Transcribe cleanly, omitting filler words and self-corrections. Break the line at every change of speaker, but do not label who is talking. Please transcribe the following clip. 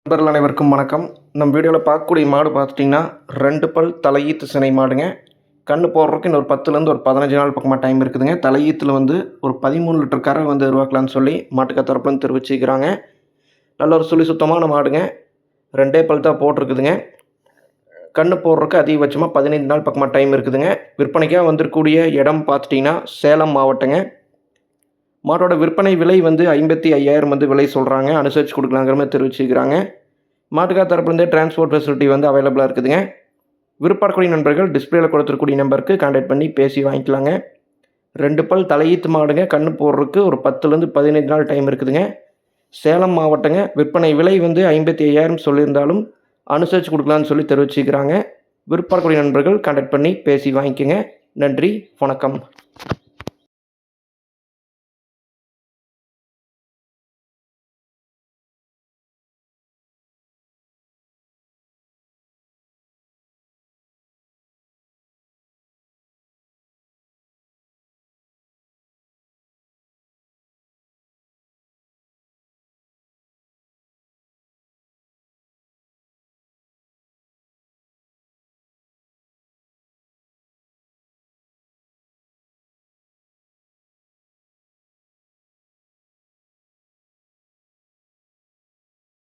நண்பர்கள் அனைவருக்கும் வணக்கம். நம்ம வீடியோவில் பார்க்கக்கூடிய மாடு பார்த்துட்டிங்கன்னா 2 பல் தலையீத்து சினை மாடுங்க. கன்று போடுறதுக்கு இன்னொரு 10லேருந்து ஒரு 15 நாள் பக்கமாக டைம் இருக்குதுங்க. தலையீத்தில் ஒரு 13 லிட்டர் கரை உருவாக்கலான்னு சொல்லி மாட்டுக்கா தரப்புலேருந்து தெரிவிச்சுக்கிறாங்க. நல்ல ஒரு சுழி சுத்தமான மாடுங்க. 2 பல் தான் போட்டிருக்குதுங்க. கன்று போடுறதுக்கு அதிகபட்சமாக 15 நாள் பக்கமாக டைம் இருக்குதுங்க. விற்பனைக்காக வந்திருக்கக்கூடிய இடம் பார்த்துட்டிங்கன்னா சேலம் மாவட்டங்க. மாட்டோட விற்பனை விலை 55,000 விலை சொல்கிறாங்க. அனுசரித்து கொடுக்கலாங்கிற மாதிரி தெரிவிச்சுக்கிறாங்க. மாட்டுக்கா தரப்புலேருந்தே டிரான்ஸ்போர்ட் ஃபெசிலிட்டி அவைலபிளாக இருக்குதுங்க. விருப்பப்படக்கூடிய நண்பர்கள் டிஸ்பிளேல கொடுத்துருக்கூடிய நம்பருக்கு கான்டாக்ட் பண்ணி பேசி வாங்கிக்கலாங்க. 2 பல் தலையீத்து மாடுங்க. கன்று போடுறதுக்கு ஒரு 10லேருந்து 15 நாள் டைம் இருக்குதுங்க. சேலம் மாவட்டங்க. விற்பனை விலை 55,000 சொல்லியிருந்தாலும் அனுசரித்து கொடுக்கலான்னு சொல்லி தெரிவிச்சுக்கிறாங்க. விருப்பப்படக்கூடிய நண்பர்கள் கான்டாக்ட் பண்ணி பேசி வாங்கிக்கோங்க. நன்றி, வணக்கம்.